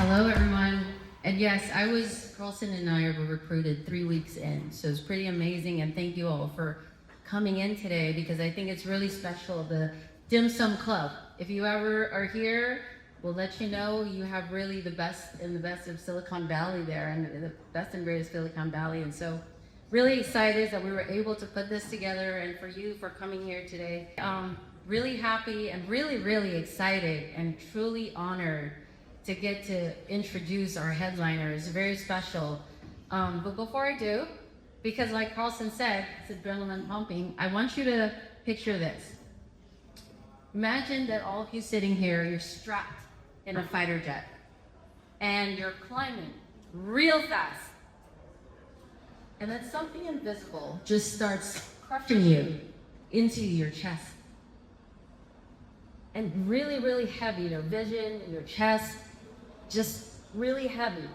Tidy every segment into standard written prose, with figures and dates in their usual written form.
Hello, everyone. And yes, Carlson and I were recruited 3 weeks in, so it's pretty amazing. And thank you all for coming in today, because I think it's really special, the Dim Sum Club. If you ever are here, we'll let you know you have really the best of Silicon Valley there, and the best and greatest Silicon Valley. And so really excited that we were able to put this together, and for you for coming here today. Really happy and really excited and truly honored to get to introduce our headliners. Very special. But before I do, because like Carlson said, it's adrenaline pumping, I want you to picture this. Imagine that all of you sitting here, you're strapped in a fighter jet, and you're climbing real fast. And then something invisible just starts crushing you into your chest. And really heavy, your vision, your chest, just really heavy,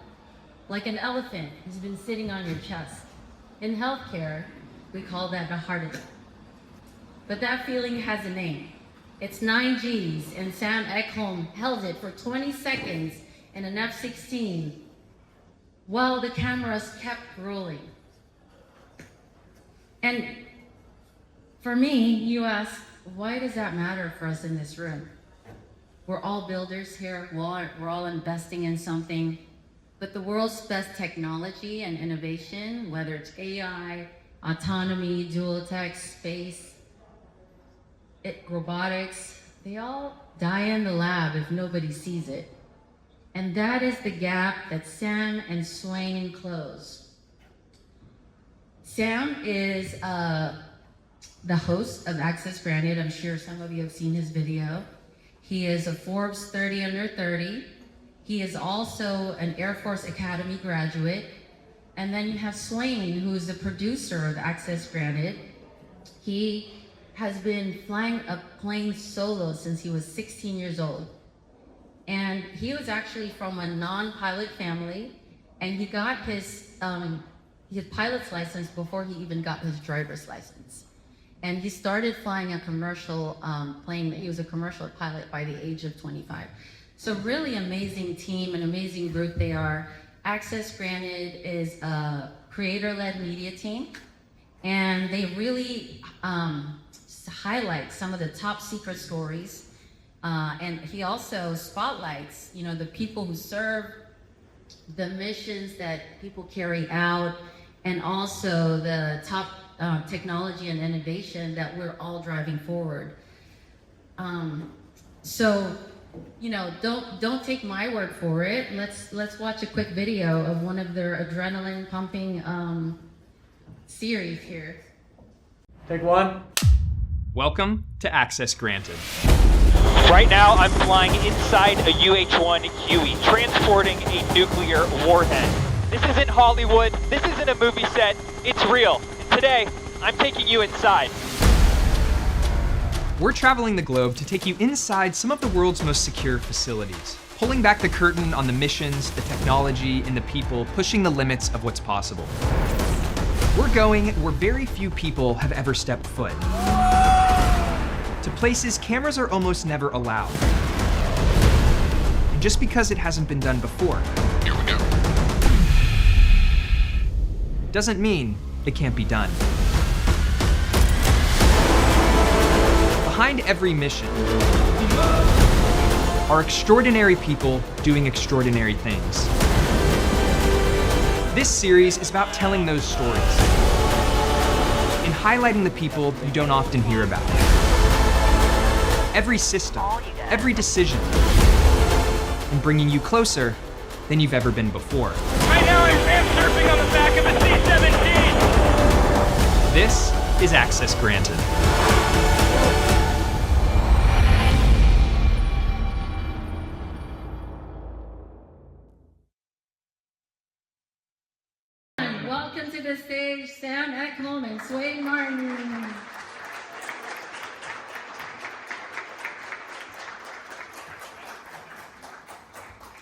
like an elephant who's been sitting on your chest. In healthcare, we call that a heart attack. But that feeling has a name. It's 9 Gs, and Sam Eckholm held it for 20 seconds in an F-16 while the cameras kept rolling. And for me, you ask, why does that matter for us in this room? We're all builders here, we're all investing in something, but the world's best technology and innovation, whether it's AI, autonomy, dual tech, space, robotics, they all die in the lab if nobody sees it. And that is the gap that Sam and Swayne close. Sam is the host of Access Granted. I'm sure some of you have seen his video. He is a Forbes 30 under 30. He is also an Air Force Academy graduate. And then you have Swayne, who is the producer of Access Granted. He has been flying a plane solo since he was 16 years old. And he was actually from a non-pilot family, and he got his pilot's license before he even got his driver's license. And he started flying a commercial plane. He was a commercial pilot by the age of 25. So really amazing team, an amazing group they are. Access Granted is a creator-led media team, and they really highlight some of the top secret stories. And he also spotlights, the people who serve, the missions that people carry out, and also the top technology and innovation that we're all driving forward. So, don't take my word for it. Let's watch a quick video of one of their adrenaline pumping series here. Take one. Welcome to Access Granted. Right now, I'm flying inside a UH-1 Huey, transporting a nuclear warhead. This isn't Hollywood. This isn't a movie set. It's real. And today, I'm taking you inside. We're traveling the globe to take you inside some of the world's most secure facilities, pulling back the curtain on the missions, the technology, and the people pushing the limits of what's possible. We're going where very few people have ever stepped foot, to places cameras are almost never allowed. And just because it hasn't been done before, Here we go. doesn't mean it can't be done. Behind every mission are extraordinary people doing extraordinary things. This series is about telling those stories and highlighting the people you don't often hear about. Every system, every decision, and bringing you closer than you've ever been before. Right now, I'm surfing on the back of a C-17. This is Access Granted. Welcome to the stage, Sam Eckholm and Swayne Martin.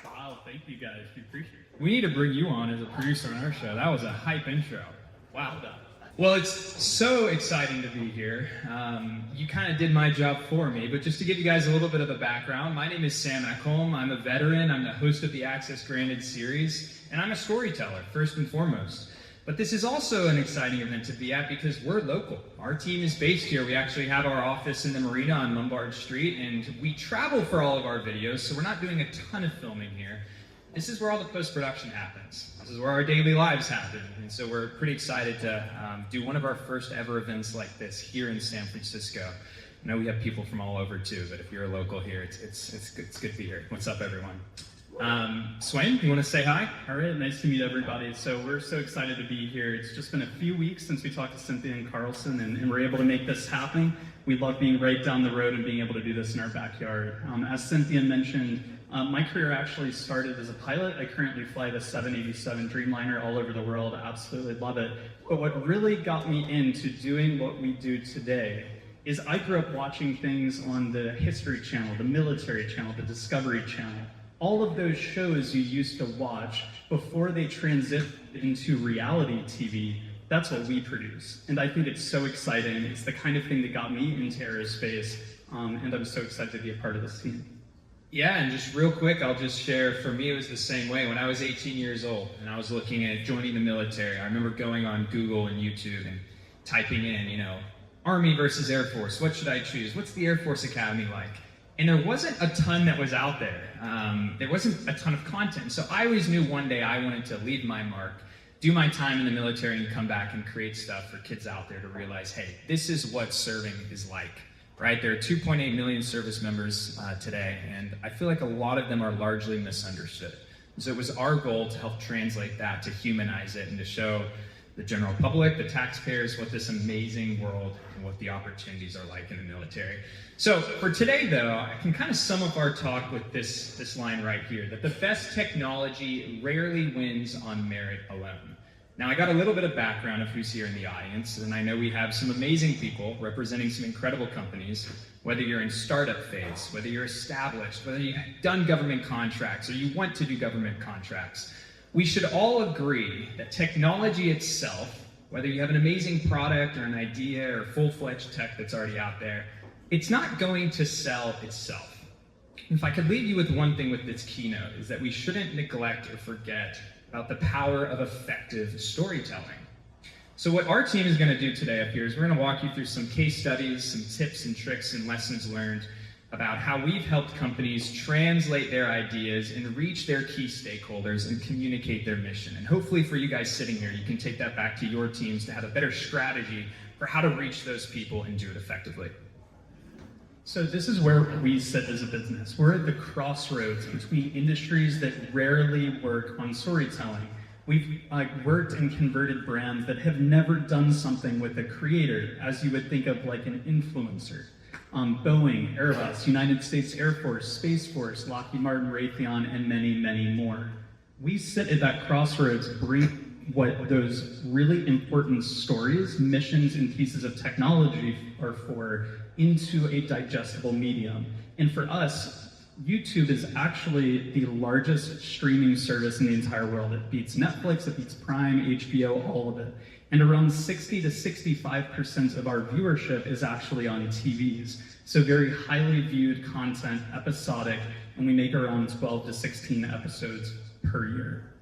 Wow, thank you guys. We appreciate it. We need to bring you on as a producer on our show. That was a hype intro. Wow. Well, it's so exciting to be here. You kind of did my job for me, but just to give you guys a little bit of a background, my name is Sam Eckholm. I'm a veteran. I'm the host of the Access Granted series, and I'm a storyteller, first and foremost. But this is also an exciting event to be at because we're local. Our team is based here. We actually have our office in the marina on Lombard Street, and we travel for all of our videos, so we're not doing a ton of filming here. This is where all the post-production happens. This is where our daily lives happen. And so we're pretty excited to do one of our first ever events like this here in San Francisco. I know we have people from all over too, but if you're a local here, it's good to be here. What's up, everyone? Swayne, you want to say hi? All right, nice to meet everybody. So we're so excited to be here. It's just been a few weeks since we talked to Cynthia and Carlson, and we're able to make this happen. We love being right down the road and being able to do this in our backyard. As Cynthia mentioned, my career actually started as a pilot. I currently fly the 787 Dreamliner all over the world. I absolutely love it. But what really got me into doing what we do today is I grew up watching things on the History Channel, the Military Channel, the Discovery Channel. All of those shows you used to watch before they transitioned into reality TV, that's what we produce. And I think it's so exciting. It's the kind of thing that got me into aerospace, and I'm so excited to be a part of this team. Yeah, and just real quick, I'll just share, for me it was the same way. When I was 18 years old and I was looking at joining the military, I remember going on Google and YouTube and typing in, Army versus Air Force, what should I choose? What's the Air Force Academy like? And there wasn't a ton that was out there. There wasn't a ton of content. So I always knew one day I wanted to leave my mark, do my time in the military, and come back and create stuff for kids out there to realize, hey, this is what serving is like. Right? There are 2.8 million service members today, and I feel like a lot of them are largely misunderstood. So it was our goal to help translate that, to humanize it, and to show the general public, the taxpayers, what this amazing world and what the opportunities are like in the military. So for today, though, I can kind of sum up our talk with this line right here, that the best technology rarely wins on merit alone. Now, I got a little bit of background of who's here in the audience, and I know we have some amazing people representing some incredible companies, whether you're in startup phase, whether you're established, whether you've done government contracts or you want to do government contracts. We should all agree that technology itself, whether you have an amazing product or an idea or full-fledged tech that's already out there, it's not going to sell itself. If I could leave you with one thing with this keynote, is that we shouldn't neglect or forget about the power of effective storytelling. So what our team is going to do today up here is we're going to walk you through some case studies, some tips and tricks and lessons learned about how we've helped companies translate their ideas and reach their key stakeholders and communicate their mission. And hopefully for you guys sitting here, you can take that back to your teams to have a better strategy for how to reach those people and do it effectively. So this is where we sit as a business. We're at the crossroads between industries that rarely work on storytelling. We've worked and converted brands that have never done something with a creator, as you would think of like an influencer. Boeing, Airbus, United States Air Force, Space Force, Lockheed Martin, Raytheon, and many, many more. We sit at that crossroads, bring what those really important stories, missions, and pieces of technology are for into a digestible medium. And for us, YouTube is actually the largest streaming service in the entire world. It beats Netflix, it beats Prime, HBO, all of it. And around 60 to 65% of our viewership is actually on TVs. So very highly viewed content, episodic, and we make around 12 to 16 episodes per year.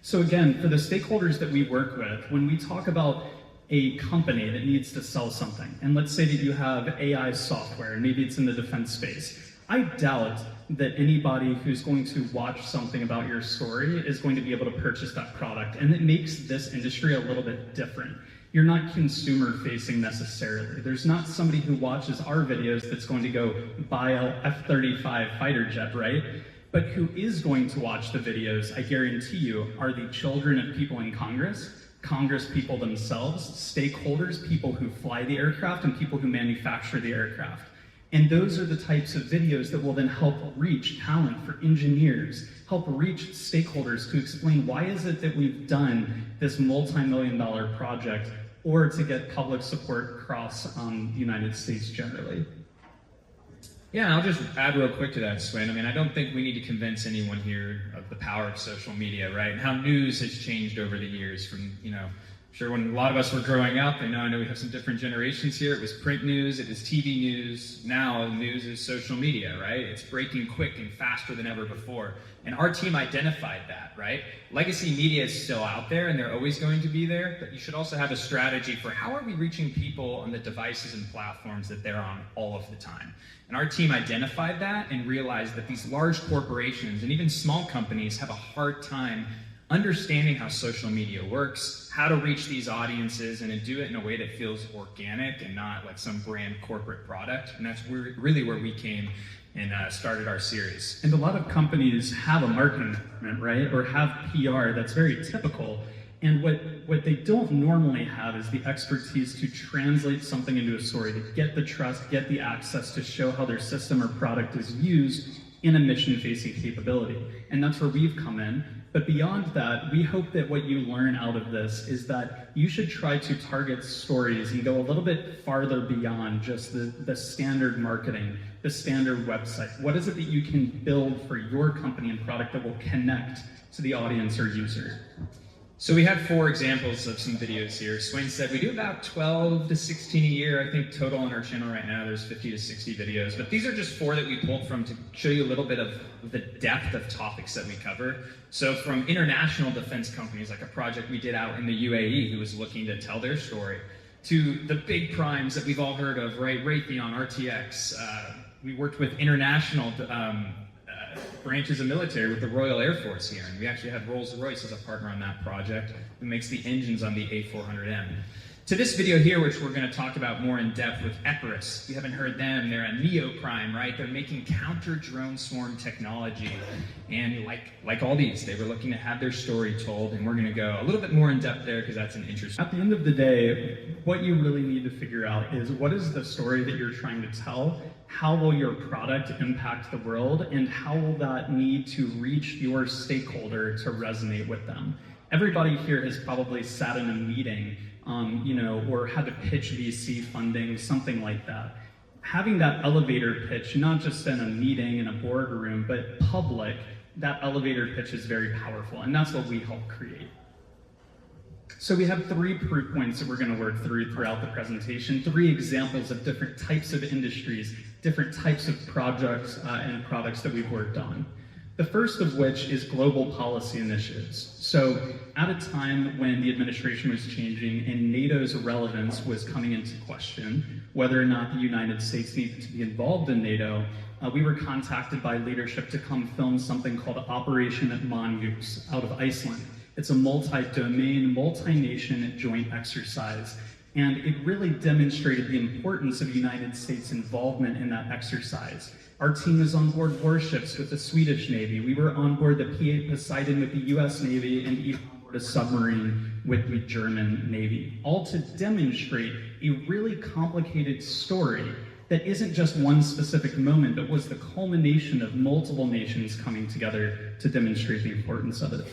So again, for the stakeholders that we work with, when we talk about a company that needs to sell something, and let's say that you have AI software, and maybe it's in the defense space, I doubt that anybody who's going to watch something about your story is going to be able to purchase that product, and it makes this industry a little bit different. You're not consumer facing necessarily. There's not somebody who watches our videos that's going to go buy a F-35 fighter jet, right? But who is going to watch the videos, I guarantee you, are the children of people in Congress, Congress people themselves, stakeholders, people who fly the aircraft, and people who manufacture the aircraft. And those are the types of videos that will then help reach talent for engineers, help reach stakeholders to explain why is it that we've done this multi-million-dollar project, or to get public support across the United States generally. Yeah, and I'll just add real quick to that, Swayne. I mean, I don't think we need to convince anyone here of the power of social media, right? And how news has changed over the years from, sure when a lot of us were growing up, I know we have some different generations here, it was print news, it was TV news, now news is social media, right? It's breaking quick and faster than ever before. And our team identified that, right? Legacy media is still out there and they're always going to be there, but you should also have a strategy for how are we reaching people on the devices and platforms that they're on all of the time. And our team identified that and realized that these large corporations and even small companies have a hard time understanding how social media works, how to reach these audiences, and to do it in a way that feels organic and not like some brand corporate product. And that's really where we came and started our series. And a lot of companies have a marketing department, right? Or have PR that's very typical. And what they don't normally have is the expertise to translate something into a story, to get the trust, get the access to show how their system or product is used in a mission-facing capability. And that's where we've come in. But beyond that, we hope that what you learn out of this is that you should try to target stories and go a little bit farther beyond just the standard marketing, the standard website. What is it that you can build for your company and product that will connect to the audience or user? So we have 4 examples of some videos here. Swayne said we do about 12 to 16 a year. I think total on our channel right now there's 50 to 60 videos. But these are just 4 that we pulled from to show you a little bit of the depth of topics that we cover. So from international defense companies, like a project we did out in the UAE who was looking to tell their story, to the big primes that we've all heard of, right? Raytheon, RTX. We worked with international branches of military with the Royal Air Force here, and we actually had Rolls-Royce as a partner on that project who makes the engines on the A400M. To this video here, which we're going to talk about more in depth with Airbus. You haven't heard them, they're a neo-prime, right? They're making counter-drone swarm technology, and like all these, they were looking to have their story told, and we're going to go a little bit more in depth there because that's an interesting. At the end of the day, what you really need to figure out is what is the story that you're trying to tell, how will your product impact the world, and how will that need to reach your stakeholder to resonate with them. Everybody here has probably sat in a meeting or had to pitch VC funding, something like that. Having that elevator pitch, not just in a meeting in a boardroom, but public, that elevator pitch is very powerful, and that's what we help create. So we have 3 proof points that we're going to work through throughout the presentation, 3 examples of different types of industries, different types of projects and products that we've worked on. The first of which is global policy initiatives. So at a time when the administration was changing and NATO's relevance was coming into question, whether or not the United States needed to be involved in NATO, we were contacted by leadership to come film something called Operation Mongoose out of Iceland. It's a multi-domain, multi-nation joint exercise. And it really demonstrated the importance of United States involvement in that exercise. Our team was on board warships with the Swedish Navy. We were on board the P-8 Poseidon with the US Navy, and even on board a submarine with the German Navy. All to demonstrate a really complicated story that isn't just one specific moment, but was the culmination of multiple nations coming together to demonstrate the importance of it.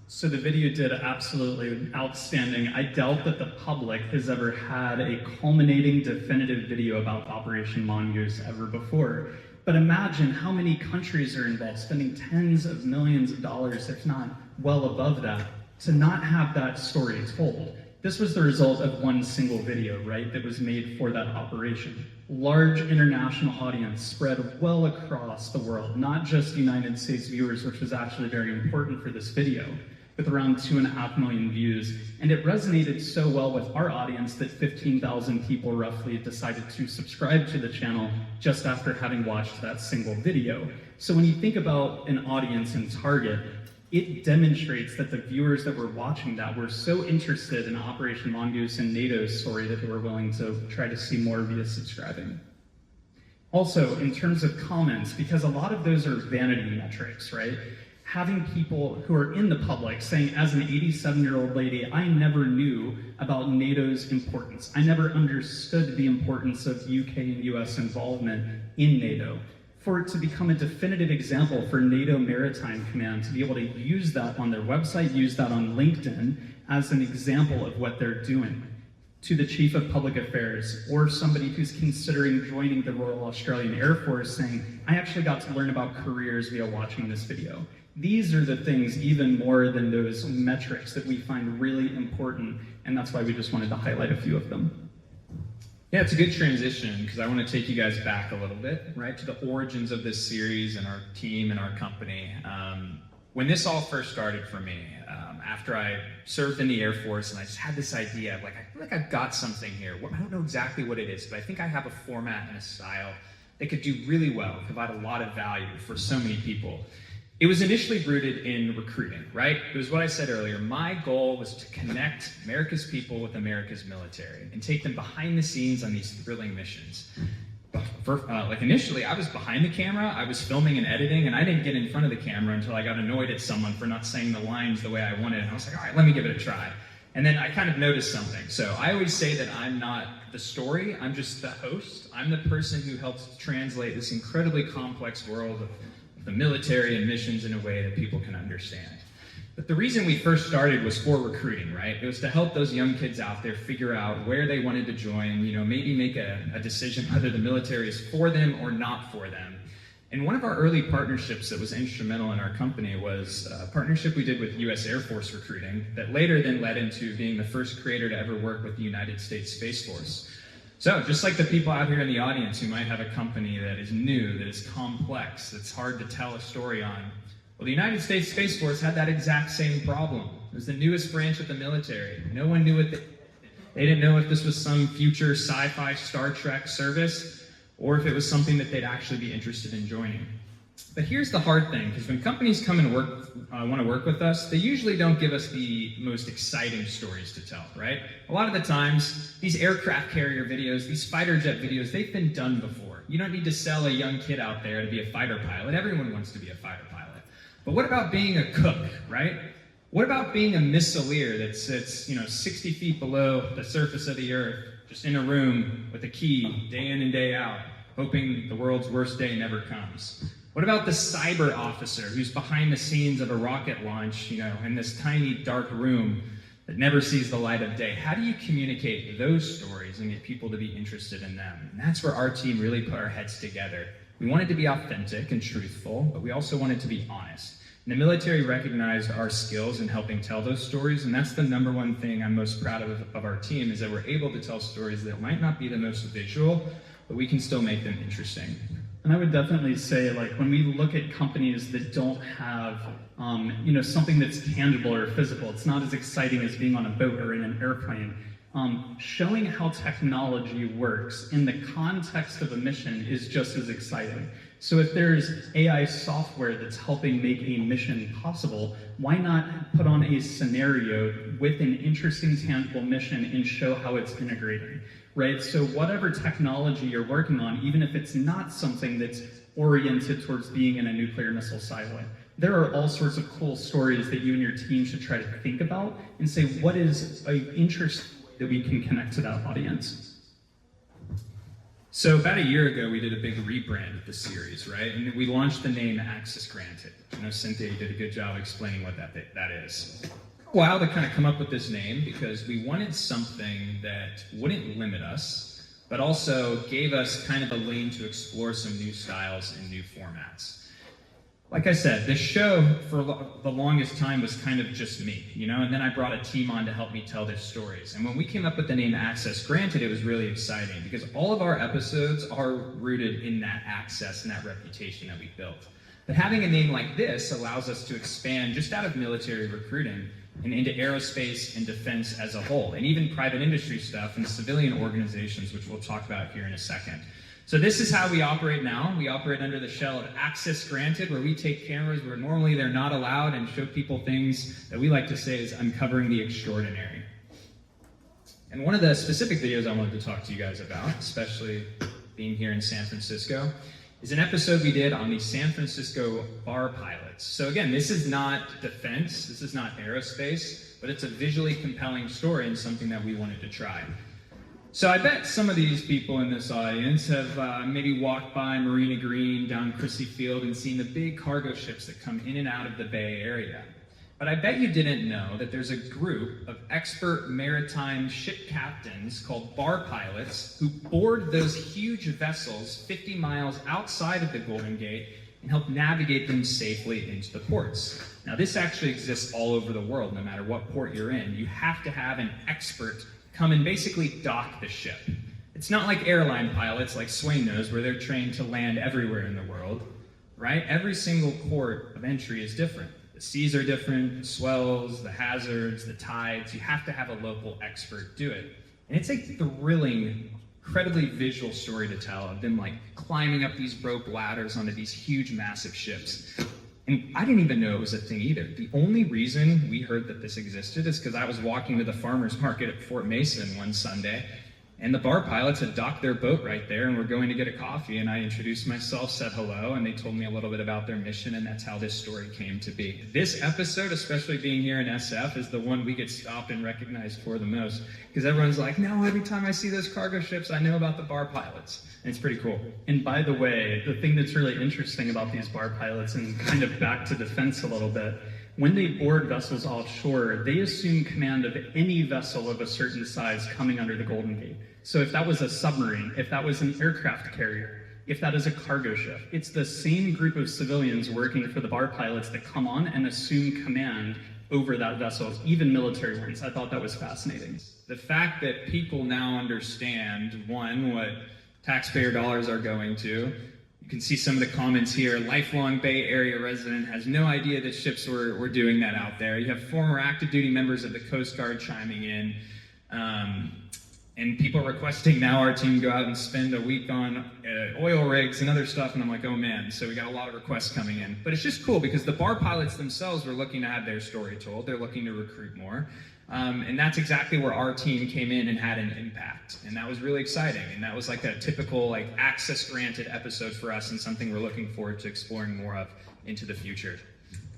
So the video did absolutely outstanding. I doubt that the public has ever had a culminating, definitive video about Operation Mongoose ever before. But imagine how many countries are involved, spending tens of millions of dollars, if not well above that, to not have that story told. This was the result of one single video, right, that was made for that operation. Large international audience spread well across the world, not just United States viewers, which was actually very important for this video, with around 2.5 million views. And it resonated so well with our audience that 15,000 people roughly decided to subscribe to the channel just after having watched that single video. So when you think about an audience and target, it demonstrates that the viewers that were watching that were so interested in Operation Mongoose and NATO's story that they were willing to try to see more via subscribing. Also, in terms of comments, because a lot of those are vanity metrics, right? Having people who are in the public saying, as an 87-year-old lady, I never knew about NATO's importance. I never understood the importance of UK and US involvement in NATO. For it to become a definitive example for NATO Maritime Command to be able to use that on their website, use that on LinkedIn as an example of what they're doing. To the Chief of Public Affairs or somebody who's considering joining the Royal Australian Air Force saying, I actually got to learn about careers via watching this video. These are the things even more than those metrics that we find really important, and that's why we just wanted to highlight a few of them. Yeah, it's a good transition because I want to take you guys back a little bit, right, to the origins of this series and our team and our company. When this all first started for me, after I served in the Air Force, and I just had this idea of like, I feel like I've got something here. I don't know exactly what it is, but I think I have a format and a style that could do really well, provide a lot of value for so many people. It was initially rooted in recruiting, right? It was what I said earlier. My goal was to connect America's people with America's military and take them behind the scenes on these thrilling missions. Initially, I was behind the camera, I was filming and editing, and I didn't get in front of the camera until I got annoyed at someone for not saying the lines the way I wanted. And I was like, all right, let me give it a try. And then I kind of noticed something. So I always say that I'm not the story, I'm just the host. I'm the person who helps translate this incredibly complex world of the military and missions in a way that people can understand. But the reason we first started was for recruiting, right? It was to help those young kids out there figure out where they wanted to join, maybe make a decision whether the military is for them or not for them. And one of our early partnerships that was instrumental in our company was a partnership we did with US Air Force recruiting that later then led into being the first creator to ever work with the United States Space Force. So just like the people out here in the audience who might have a company that is new, that is complex, that's hard to tell a story on, well, the United States Space Force had that exact same problem. It was the newest branch of the military. No one knew what they didn't know if this was some future sci-fi Star Trek service or if it was something that they'd actually be interested in joining. But here's the hard thing, because when companies come and want to work with us, they usually don't give us the most exciting stories to tell, right? A lot of the times, these aircraft carrier videos, these fighter jet videos, they've been done before. You don't need to sell a young kid out there to be a fighter pilot. Everyone wants to be a fighter pilot. But what about being a cook, right? What about being a missileer that sits, 60 feet below the surface of the earth, just in a room with a key, day in and day out, hoping the world's worst day never comes? What about the cyber officer who's behind the scenes of a rocket launch, in this tiny dark room that never sees the light of day? How do you communicate those stories and get people to be interested in them? And that's where our team really put our heads together. We wanted to be authentic and truthful, but we also wanted to be honest. And the military recognized our skills in helping tell those stories, and that's the number one thing I'm most proud of our team, is that we're able to tell stories that might not be the most visual, but we can still make them interesting. And I would definitely say, when we look at companies that don't have, something that's tangible or physical, it's not as exciting as being on a boat or in an airplane. Showing how technology works in the context of a mission is just as exciting. So if there's AI software that's helping make a mission possible, why not put on a scenario with an interesting, tangible mission and show how it's integrating, right? So whatever technology you're working on, even if it's not something that's oriented towards being in a nuclear missile silo, there are all sorts of cool stories that you and your team should try to think about and say, what is an interest that we can connect to that audience? So about a year ago, we did a big rebrand of the series, right? And we launched the name Access Granted. I know Cynthia did a good job explaining what that is. A while to kind of come up with this name because we wanted something that wouldn't limit us, but also gave us kind of a lane to explore some new styles and new formats. Like I said, this show for the longest time was kind of just me, and then I brought a team on to help me tell their stories. And when we came up with the name Access Granted, it was really exciting because all of our episodes are rooted in that access and that reputation that we built. But having a name like this allows us to expand just out of military recruiting and into aerospace and defense as a whole, and even private industry stuff and civilian organizations, which we'll talk about here in a second. So this is how we operate now. We operate under the shell of Access Granted, where we take cameras where normally they're not allowed and show people things that we like to say is uncovering the extraordinary. And one of the specific videos I wanted to talk to you guys about, especially being here in San Francisco, is an episode we did on the San Francisco bar pilots. So again, this is not defense, this is not aerospace, but it's a visually compelling story and something that we wanted to try. So I bet some of these people in this audience have maybe walked by Marina Green down Chrissy Field and seen the big cargo ships that come in and out of the Bay Area. But I bet you didn't know that there's a group of expert maritime ship captains called bar pilots who board those huge vessels 50 miles outside of the Golden Gate and help navigate them safely into the ports. Now, this actually exists all over the world, no matter what port you're in. You have to have an expert come and basically dock the ship. It's not like airline pilots, like Swayne knows, where they're trained to land everywhere in the world, right? Every single port of entry is different. The seas are different, the swells, the hazards, the tides. You have to have a local expert do it. And it's a thrilling, incredibly visual story to tell of them like climbing up these rope ladders onto these huge, massive ships. And I didn't even know it was a thing either. The only reason we heard that this existed is because I was walking to the farmer's market at Fort Mason one Sunday, and the bar pilots had docked their boat right there and were going to get a coffee, and I introduced myself, said hello, and they told me a little bit about their mission, and that's how this story came to be. This episode, especially being here in SF, is the one we get stopped and recognized for the most, because everyone's like, no, every time I see those cargo ships, I know about the bar pilots. And it's pretty cool. And by the way, the thing that's really interesting about these bar pilots, and kind of back to defense a little bit, when they board vessels offshore, they assume command of any vessel of a certain size coming under the Golden Gate. So if that was a submarine, if that was an aircraft carrier, if that is a cargo ship, it's the same group of civilians working for the bar pilots that come on and assume command over that vessel, even military ones. I thought that was fascinating. The fact that people now understand, one, what taxpayer dollars are going to. You can see some of the comments here. Lifelong Bay Area resident has no idea that ships were doing that out there. You have former active duty members of the Coast Guard chiming in. And people requesting now our team go out and spend a week on oil rigs and other stuff, and I'm like, oh man, so we got a lot of requests coming in. But it's just cool because the bar pilots themselves were looking to have their story told. They're looking to recruit more. And that's exactly where our team came in and had an impact. And that was really exciting. And that was like a typical like access granted episode for us and something we're looking forward to exploring more of into the future.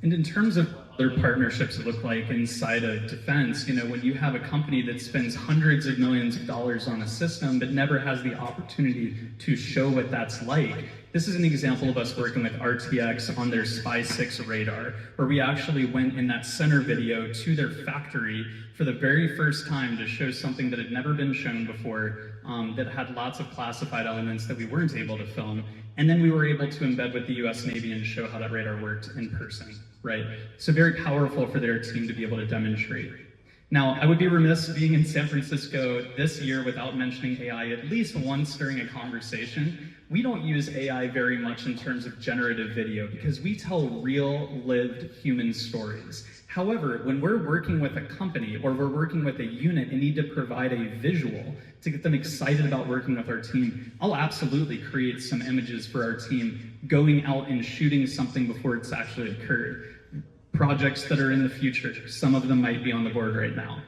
And in terms of other partnerships that look like inside of defense, you know, when you have a company that spends hundreds of millions of dollars on a system but never has the opportunity to show what that's like, this is an example of us working with RTX on their SPY-6 radar, where we actually went in that center video to their factory for the very first time to show something that had never been shown before, that had lots of classified elements that we weren't able to film. And then we were able to embed with the US Navy and show how that radar worked in person, right? So very powerful for their team to be able to demonstrate. Now, I would be remiss being in San Francisco this year without mentioning AI at least once during a conversation. We don't use AI very much in terms of generative video because we tell real, lived human stories. However, when we're working with a company or we're working with a unit and need to provide a visual to get them excited about working with our team, I'll absolutely create some images for our team going out and shooting something before it's actually occurred. Projects that are in the future, some of them might be on the board right now.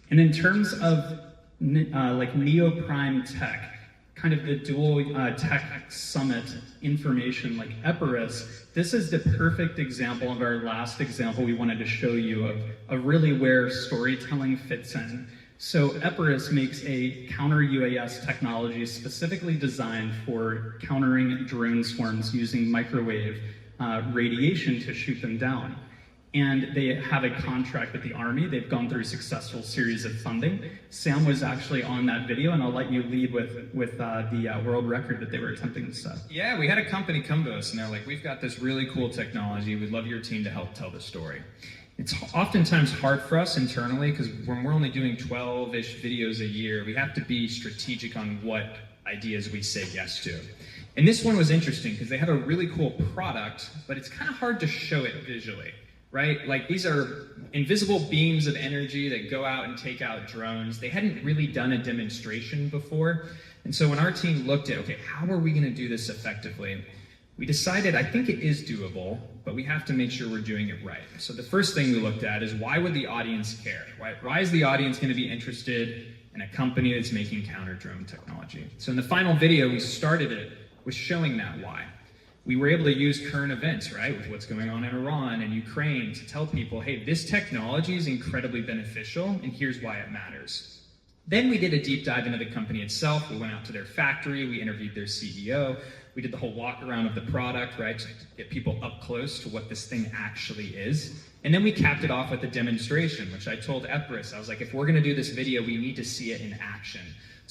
And in terms of like Neoprime Tech, kind of the dual tech summit information like Epirus, this is the perfect example of our last example we wanted to show you of really where storytelling fits in. So Epirus makes a counter UAS technology specifically designed for countering drone swarms using microwave radiation to shoot them down. And they have a contract with the Army. They've gone through a successful series of funding. Sam was actually on that video, and I'll let you lead with the world record that they were attempting to set. Yeah, we had a company come to us, and they're like, we've got this really cool technology. We'd love your team to help tell the story. It's oftentimes hard for us internally, because when we're only doing 12-ish videos a year, we have to be strategic on what ideas we say yes to. And this one was interesting, because they have a really cool product, but it's kind of hard to show it visually. Right? Like these are invisible beams of energy that go out and take out drones. They hadn't really done a demonstration before. And so when our team looked at, okay, how are we going to do this effectively? We decided, I think it is doable, but we have to make sure we're doing it right. So the first thing we looked at is why would the audience care? Why is the audience going to be interested in a company that's making counter-drone technology? So in the final video, we started it with showing that why. We were able to use current events, right, with what's going on in Iran and Ukraine to tell people, hey, this technology is incredibly beneficial and here's why it matters. Then we did a deep dive into the company itself. We went out to their factory, we interviewed their CEO, we did the whole walk around of the product, right, to get people up close to what this thing actually is. And then we capped it off with a demonstration, which I told Epirus, I was like, if we're gonna do this video, we need to see it in action.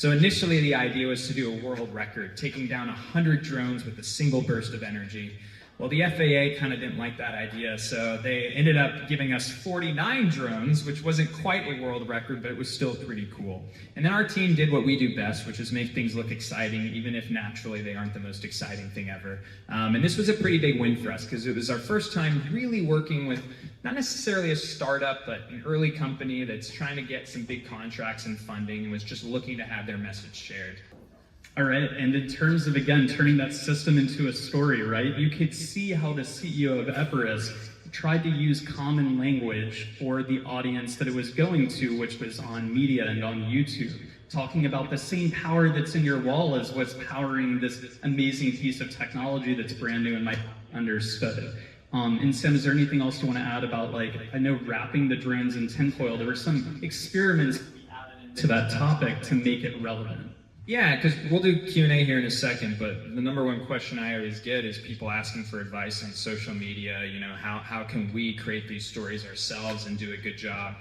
So initially the idea was to do a world record, taking down 100 drones with a single burst of energy. Well, the FAA kind of didn't like that idea, so they ended up giving us 49 drones, which wasn't quite a world record, but it was still pretty cool. And then our team did what we do best, which is make things look exciting, even if naturally they aren't the most exciting thing ever. And this was a pretty big win for us, because it was our first time really working with not necessarily a startup, but an early company that's trying to get some big contracts and funding and was just looking to have their message shared. All right, and in terms of, again, turning that system into a story, right, you could see how the CEO of Eckholm tried to use common language for the audience that it was going to, which was on media and on YouTube, talking about the same power that's in your wall as what's powering this amazing piece of technology that's brand new and might be understood. And Sam, is there anything else you want to add about, like, I know wrapping the drones in tinfoil, there were some experiments to that topic to make it relevant. Yeah, because we'll do Q&A here in a second, but the number one question I always get is people asking for advice on social media, you know, how can we create these stories ourselves and do a good job?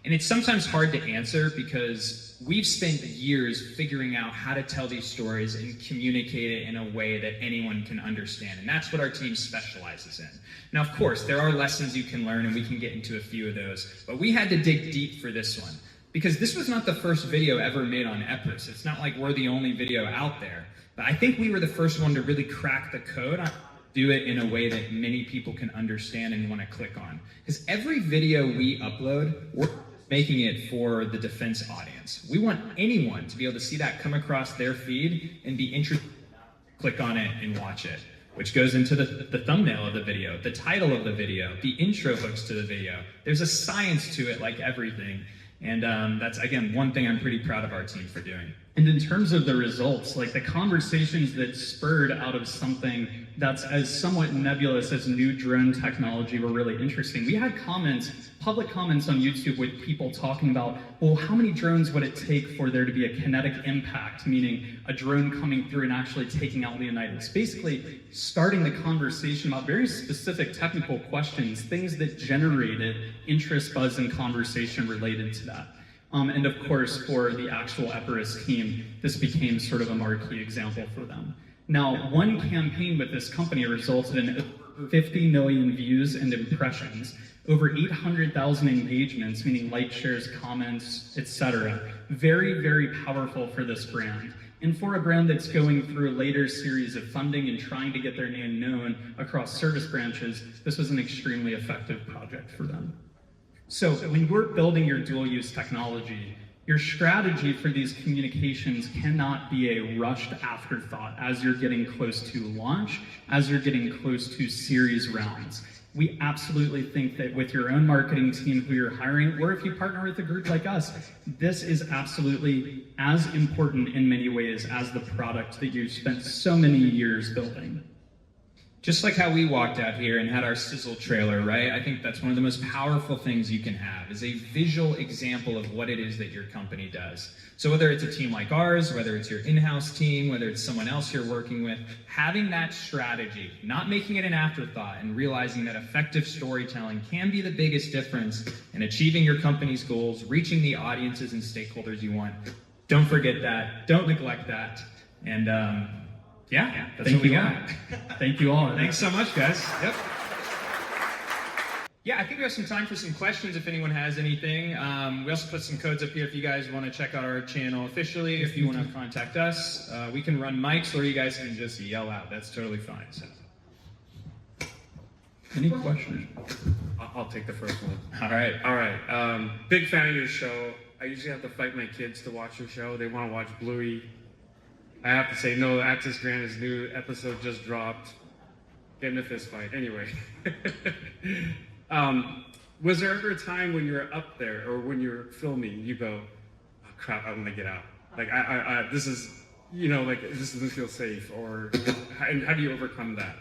And it's sometimes hard to answer because we've spent years figuring out how to tell these stories and communicate it in a way that anyone can understand, and that's what our team specializes in. Now, of course, there are lessons you can learn, and we can get into a few of those, but we had to dig deep for this one. Because this was not the first video ever made on Airbus. It's not like we're the only video out there. But I think we were the first one to really crack the code on do it in a way that many people can understand and want to click on. Because every video we upload, we're making it for the defense audience. We want anyone to be able to see that come across their feed and be interested to click on it and watch it, which goes into the thumbnail of the video, the title of the video, the intro hooks to the video. There's a science to it, like everything. And that's, again, one thing I'm pretty proud of our team for doing. And in terms of the results, like the conversations that spurred out of something that's as somewhat nebulous as new drone technology were really interesting. We had comments, public comments on YouTube with people talking about, well, how many drones would it take for there to be a kinetic impact, meaning a drone coming through and actually taking out Leonidas? Basically, starting the conversation about very specific technical questions, things that generated interest, buzz, and conversation related to that. And of course, for the actual Eckholm team, this became sort of a marquee example for them. Now, one campaign with this company resulted in over 50 million views and impressions, over 800,000 engagements, meaning likes, shares, comments, etc. Very, very powerful for this brand. And for a brand that's going through a later series of funding and trying to get their name known across service branches, this was an extremely effective project for them. So when we're building your dual-use technology, your strategy for these communications cannot be a rushed afterthought as you're getting close to launch, as you're getting close to series rounds. We absolutely think that with your own marketing team who you're hiring, or if you partner with a group like us, this is absolutely as important in many ways as the product that you've spent so many years building. Just like how we walked out here and had our sizzle trailer, right? I think that's one of the most powerful things you can have, is a visual example of what it is that your company does. So whether it's a team like ours, whether it's your in-house team, whether it's someone else you're working with, having that strategy, not making it an afterthought, and realizing that effective storytelling can be the biggest difference in achieving your company's goals, reaching the audiences and stakeholders you want. Don't forget that. Don't neglect that. And yeah, that's what we got. Thank you all. Thanks so much, guys. Yep. Yeah, I think we have some time for some questions if anyone has anything. We also put some codes up here if you guys want to check out our channel officially. If you want to contact us, we can run mics or you guys can just yell out. That's totally fine. So. Any questions? I'll take the first one. All right. All right. Big fan of your show. I usually have to fight my kids to watch your show. They want to watch Bluey. I have to say, no, Access Granite's new episode just dropped. Get in a fist fight. Anyway. Was there ever a time when you were up there or when you were filming, you go, oh, crap, I want to get out. Like, this is, you know, like, this doesn't feel safe, or and how do you overcome that?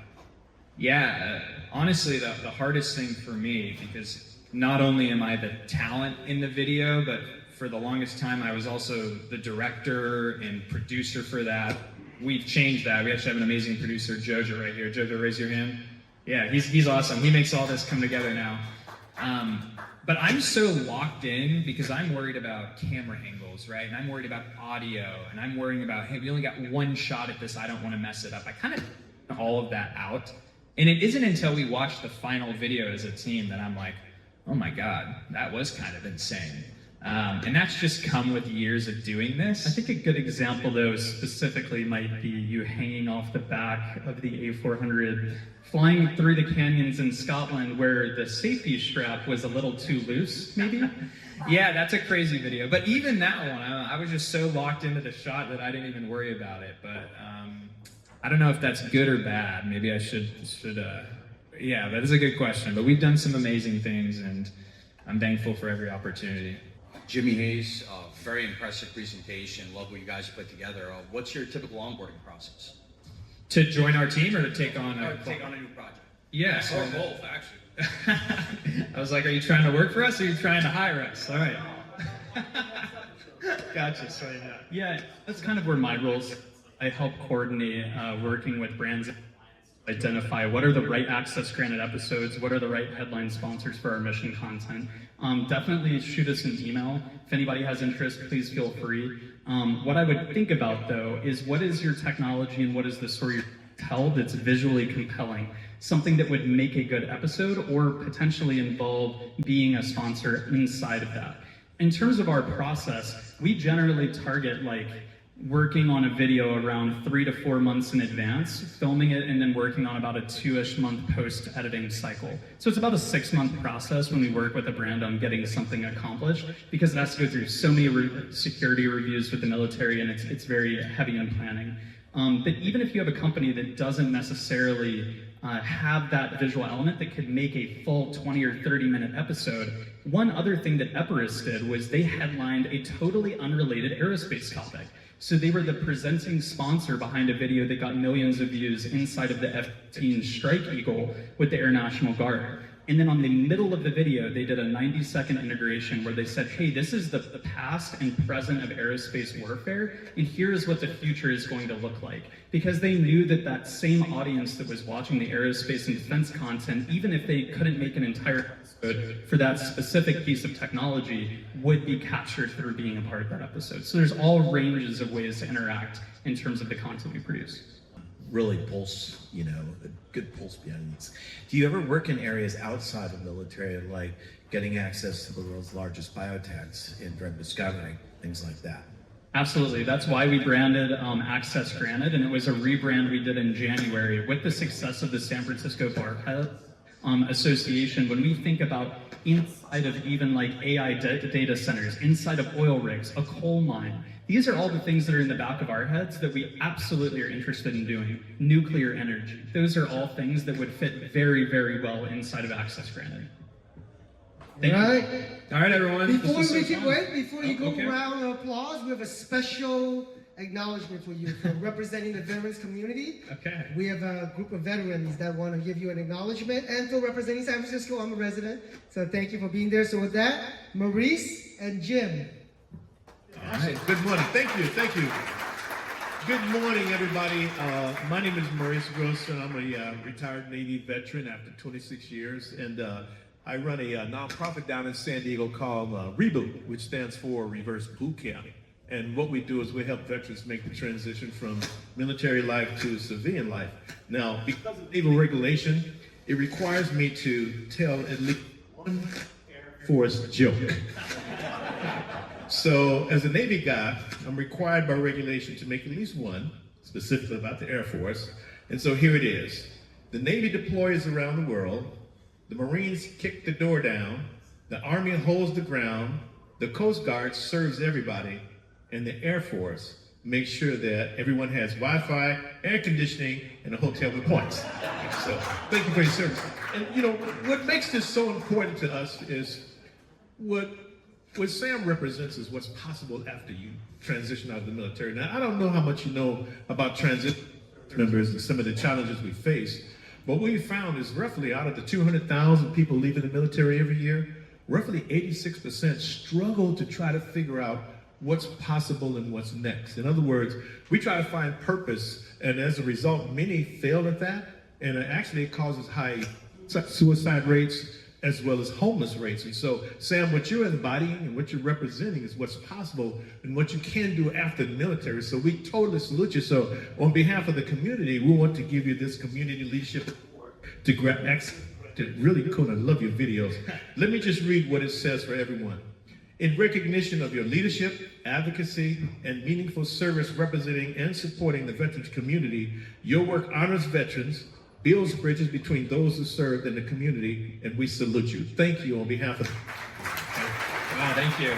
Yeah, honestly, the hardest thing for me, because not only am I the talent in the video, but for the longest time, I was also the director and producer for that. We've changed that. We actually have an amazing producer, Jojo, right here. Jojo, raise your hand. Yeah, he's awesome. He makes all this come together now. But I'm so locked in because I'm worried about camera angles, right? And I'm worried about audio, and I'm worrying about, hey, we only got one shot at this, I don't want to mess it up. I kind of all of that out. And it isn't until we watch the final video as a team that I'm like, oh my God, that was kind of insane. And that's just come with years of doing this. I think a good example, though, specifically might be you hanging off the back of the A400, flying through the canyons in Scotland where the safety strap was a little too loose, maybe? Yeah, that's a crazy video. But even that one, I was just so locked into the shot that I didn't even worry about it. But I don't know if that's good or bad. Maybe I should yeah, that is a good question. But we've done some amazing things, and I'm thankful for every opportunity. Jimmy Hayes, very impressive presentation. Love what you guys put together. What's your typical onboarding process? To join our team or to take on Or take on a new project? Yes. Or both, actually. I was like, are you trying to work for us or are you trying to hire us? All right. Gotcha, Swayne. Yeah, that's kind of where my roles. I help coordinate working with brands, identify what are the right access granted episodes, what are the right headline sponsors for our mission content. Definitely shoot us an email. If anybody has interest, please feel free. What I would think about, though, is what is your technology and what is the story you tell that's visually compelling? Something that would make a good episode or potentially involve being a sponsor inside of that. In terms of our process, we generally target working on a video around 3 to 4 months in advance, filming it, and then working on about a 2-ish month post-editing cycle. So it's about a 6-month process when we work with a brand on getting something accomplished, because it has to go through so many security reviews with the military, and it's very heavy in planning. But even if you have a company that doesn't necessarily have that visual element that could make a full 20 or 30-minute episode, one other thing that Eckholm did was they headlined a totally unrelated aerospace topic. So they were the presenting sponsor behind a video that got millions of views inside of the F-15 Strike Eagle with the Air National Guard. And then on the middle of the video, they did a 90-second integration where they said, hey, this is the past and present of aerospace warfare, and here's what the future is going to look like. Because they knew that that same audience that was watching the aerospace and defense content, even if they couldn't make an entire episode for that specific piece of technology, would be captured through being a part of that episode. So there's all ranges of ways to interact in terms of the content we produce. Really pulse, a good pulse behind these. Do you ever work in areas outside of the military, like getting access to the world's largest biotechs in drug discovery, things like that? Absolutely. That's why we branded Access Granted, and it was a rebrand we did in January. With the success of the San Francisco Bar Pilot Association, when we think about inside of even AI data centers, inside of oil rigs, a coal mine, these are all the things that are in the back of our heads that we absolutely are interested in doing. Nuclear energy. Those are all things that would fit very, very well inside of Access Granted. All right. All right, everyone. Before you go round of applause, we have a special acknowledgement for you for representing the veterans community. Okay. We have a group of veterans that want to give you an acknowledgement, and for representing San Francisco, I'm a resident, so thank you for being there. So with that, Maurice and Jim. All right. Good morning. Thank you. Good morning, everybody. My name is Maurice Grossson. I'm a retired Navy veteran after 26 years, and I run a nonprofit down in San Diego called Reboot, which stands for Reverse Boot Camp. And what we do is we help veterans make the transition from military life to civilian life. Now, because of naval regulation, it requires me to tell at least one Air Force joke. So, as a Navy guy, I'm required by regulation to make at least one, specifically about the Air Force. And so here it is. The Navy deploys around the world. The Marines kick the door down. The Army holds the ground. The Coast Guard serves everybody. And the Air Force makes sure that everyone has Wi-Fi, air conditioning, and a hotel with points. So, thank you for your service. And what makes this so important to us is what SAM represents is what's possible after you transition out of the military. Now, I don't know how much you know about transition members and some of the challenges we face, but what we found is roughly out of the 200,000 people leaving the military every year, roughly 86% struggle to try to figure out what's possible and what's next. In other words, we try to find purpose, and as a result, many fail at that, and it actually causes high suicide rates, as well as homeless rates. And so, Sam, what you're embodying and what you're representing is what's possible and what you can do after the military. So we totally salute you. So on behalf of the community, we want to give you this community leadership award to grab access. Really cool. I love your videos. Let me just read what it says for everyone. In recognition of your leadership, advocacy, and meaningful service representing and supporting the veterans community, your work honors veterans, builds bridges between those who served in the community, and we salute you. Thank you on behalf of... Wow, thank you.